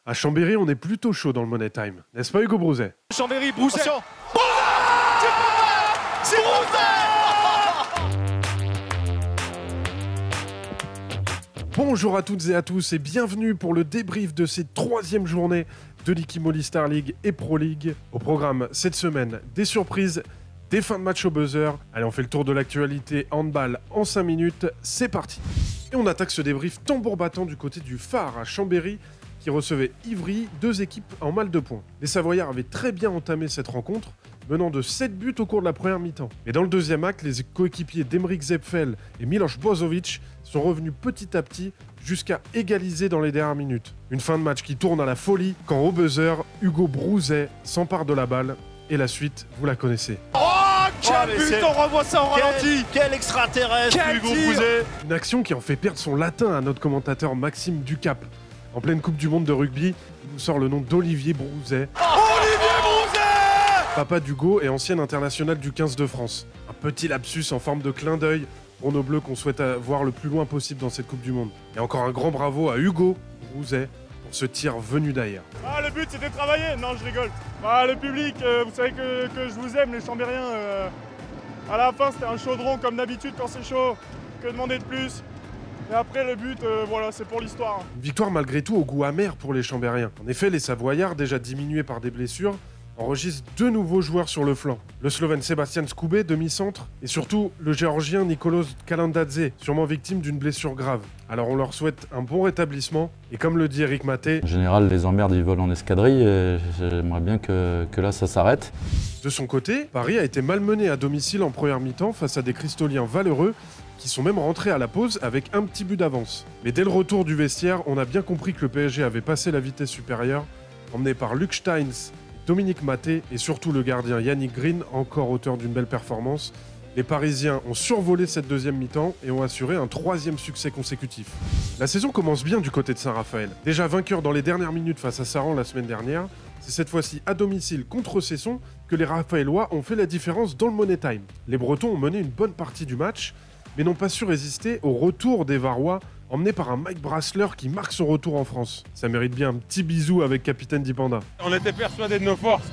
À Chambéry, on est plutôt chaud dans le Money Time. N'est-ce pas, Hugo Brouzet? Chambéry, Brouzet. Attention. C'est Bonjour à toutes et à tous et bienvenue pour le débrief de cette troisième journée de l'Ikimoli Star League et Pro League. Au programme cette semaine, des surprises, des fins de match au buzzer. Allez, on fait le tour de l'actualité handball en 5 minutes, c'est parti. Et on attaque ce débrief tambour battant du côté du Phare à Chambéry, qui recevait Ivry, deux équipes en mal de points. Les Savoyards avaient très bien entamé cette rencontre, menant de 7 buts au cours de la première mi-temps. Mais dans le deuxième acte, les coéquipiers d'Emeric Zepfel et Miloš Bozovic sont revenus petit à petit jusqu'à égaliser dans les dernières minutes. Une fin de match qui tourne à la folie quand au buzzer, Hugo Brouzet s'empare de la balle et la suite, vous la connaissez. Oh, quel but, on revoit ça en ralenti. Quel extraterrestre, Quel Hugo tir. Brouzet. Une action qui en fait perdre son latin à notre commentateur Maxime Ducap. En pleine Coupe du Monde de rugby, il nous sort le nom d'Olivier Brouzet. Olivier Brouzet. Papa d'Hugo et ancien international du 15 de France. Un petit lapsus en forme de clin d'œil pour nos bleus qu'on souhaite voir le plus loin possible dans cette Coupe du Monde. Et encore un grand bravo à Hugo Brouzet pour ce tir venu d'ailleurs. Ah, le but c'était de travailler. Non, je rigole. Bah, le public, vous savez que je vous aime, les Chambériens. À la fin, c'était un chaudron comme d'habitude quand c'est chaud. Que demander de plus? Et après, le but, voilà, c'est pour l'histoire. Une victoire malgré tout au goût amer pour les Chambériens. En effet, les Savoyards, déjà diminués par des blessures, enregistrent deux nouveaux joueurs sur le flanc. Le Slovène Sebastian Skubé, demi-centre, et surtout le Géorgien Nicolas Kalandadze, sûrement victime d'une blessure grave. Alors on leur souhaite un bon rétablissement, et comme le dit Eric Maté, en général, les emmerdes, ils volent en escadrille, et j'aimerais bien que là, ça s'arrête. De son côté, Paris a été malmené à domicile en première mi-temps face à des Cristoliens valeureux, qui sont même rentrés à la pause avec un petit but d'avance. Mais dès le retour du vestiaire, on a bien compris que le PSG avait passé la vitesse supérieure, emmené par Luc Steins, Dominique Maté et surtout le gardien Yannick Green, encore auteur d'une belle performance. Les Parisiens ont survolé cette deuxième mi-temps et ont assuré un troisième succès consécutif. La saison commence bien du côté de Saint-Raphaël. Déjà vainqueur dans les dernières minutes face à Saran la semaine dernière, c'est cette fois-ci à domicile contre Cesson que les Raphaélois ont fait la différence dans le Money Time. Les Bretons ont mené une bonne partie du match, mais n'ont pas su résister au retour des Varois, emmené par un Mike Brassler qui marque son retour en France. Ça mérite bien un petit bisou avec Capitaine Dipanda. On était persuadés de nos forces.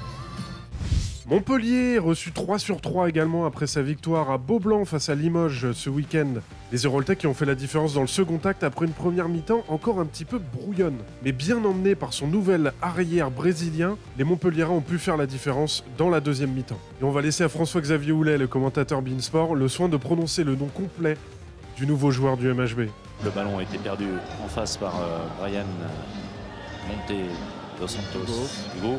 Montpellier, reçu 3 sur 3 également après sa victoire à Beaublanc face à Limoges ce week-end. Les Héroltais qui ont fait la différence dans le second acte après une première mi-temps encore un petit peu brouillonne. Mais bien emmené par son nouvel arrière brésilien, les Montpelliérains ont pu faire la différence dans la deuxième mi-temps. Et on va laisser à François-Xavier Houlet, le commentateur beIN Sport, le soin de prononcer le nom complet du nouveau joueur du MHB. Le ballon a été perdu en face par Brian Monte dos Santos. Hugo.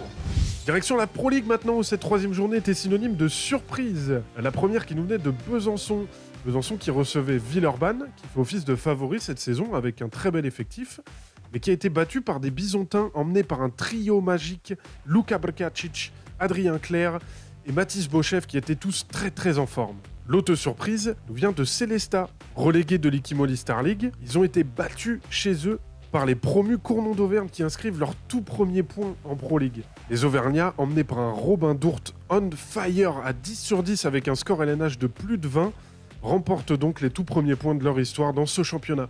Direction la Pro League maintenant où cette troisième journée était synonyme de surprise. La première qui nous venait de Besançon. Besançon qui recevait Villeurbanne, qui fait office de favori cette saison avec un très bel effectif, mais qui a été battu par des Bisontins emmenés par un trio magique, Luka Brkacic, Adrien Clerc et Mathis Beauchef qui étaient tous très en forme. L'autre surprise nous vient de Célestat, relégués de l'Ikimoli Star League. Ils ont été battus chez eux par les promus Cournon d'Auvergne qui inscrivent leur tout premier point en Pro League. Les Auvergnats, emmenés par un Robin Dourte on fire à 10 sur 10 avec un score LNH de plus de 20, remportent donc les tout premiers points de leur histoire dans ce championnat.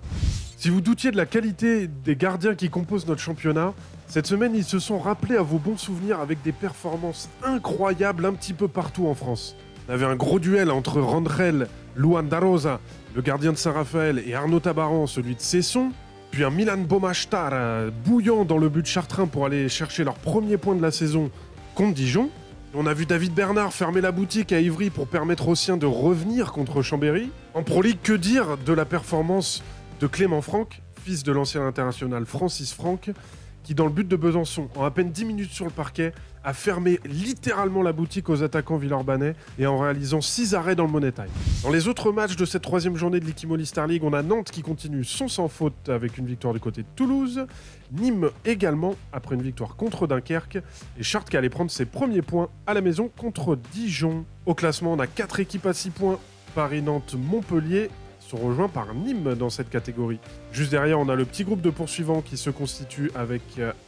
Si vous doutiez de la qualité des gardiens qui composent notre championnat, cette semaine ils se sont rappelés à vos bons souvenirs avec des performances incroyables un petit peu partout en France. On avait un gros duel entre Randrel, Luan Darosa, le gardien de Saint-Raphaël, et Arnaud Tabaran, celui de Cesson. Puis un Milan Bomashtar bouillant dans le but chartrain pour aller chercher leur premier point de la saison contre Dijon. Et on a vu David Bernard fermer la boutique à Ivry pour permettre aux siens de revenir contre Chambéry. En Pro League, que dire de la performance de Clément Franck, fils de l'ancien international Francis Franck, qui dans le but de Besançon, en à peine 10 minutes sur le parquet, a fermé littéralement la boutique aux attaquants villeurbanais et en réalisant 6 arrêts dans le Money Time. Dans les autres matchs de cette troisième journée de l'Ikimoli Star League, on a Nantes qui continue sans faute avec une victoire du côté de Toulouse, Nîmes également après une victoire contre Dunkerque, et Chartres qui allait prendre ses premiers points à la maison contre Dijon. Au classement, on a 4 équipes à 6 points, Paris, Nantes, Montpellier, sont rejoints par Nîmes dans cette catégorie. Juste derrière, on a le petit groupe de poursuivants qui se constitue avec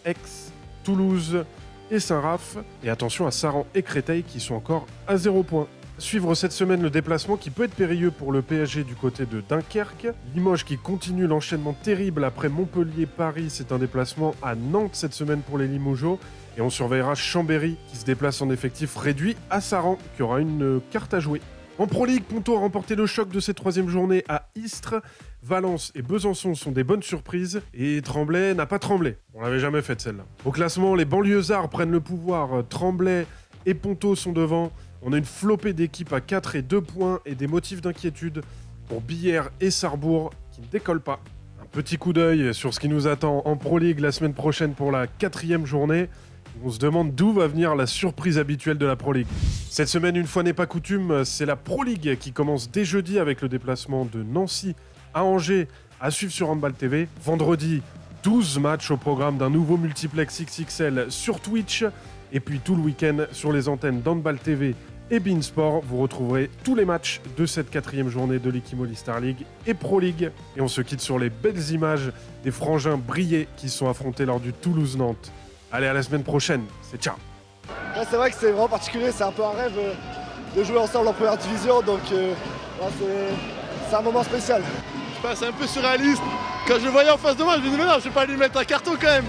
Aix, Toulouse et Saint-Raph. Et attention à Saran et Créteil qui sont encore à 0 points. Suivre cette semaine le déplacement qui peut être périlleux pour le PSG du côté de Dunkerque. Limoges qui continue l'enchaînement terrible après Montpellier-Paris. C'est un déplacement à Nantes cette semaine pour les Limougeaux. Et on surveillera Chambéry qui se déplace en effectif réduit à Saran, qui aura une carte à jouer. En Pro League, Ponto a remporté le choc de cette troisième journée à Istres. Valence et Besançon sont des bonnes surprises. Et Tremblay n'a pas tremblé. On l'avait jamais faite celle-là. Au classement, les banlieusards prennent le pouvoir. Tremblay et Ponto sont devant. On a une flopée d'équipes à 4 et 2 points et des motifs d'inquiétude pour Billère et Sarrebourg qui ne décollent pas. Un petit coup d'œil sur ce qui nous attend en Pro League la semaine prochaine pour la 4e journée. On se demande d'où va venir la surprise habituelle de la Pro League. Cette semaine, une fois n'est pas coutume, c'est la Pro League qui commence dès jeudi avec le déplacement de Nancy à Angers, à suivre sur Handball TV. Vendredi, 12 matchs au programme d'un nouveau multiplex XXL sur Twitch. Et puis tout le week-end sur les antennes d'Handball TV et Beansport, vous retrouverez tous les matchs de cette 4e journée de l'Ikimoli Star League et Pro League. Et on se quitte sur les belles images des frangins brillés qui se sont affrontés lors du Toulouse-Nantes. Allez, à la semaine prochaine, c'est ciao. Ouais, c'est vrai que c'est vraiment particulier, c'est un peu un rêve de jouer ensemble en première division, donc c'est un moment spécial. Je passe un peu surréaliste. Quand je le voyais en face de moi, je me dis mais non, je vais pas lui mettre un carton quand même.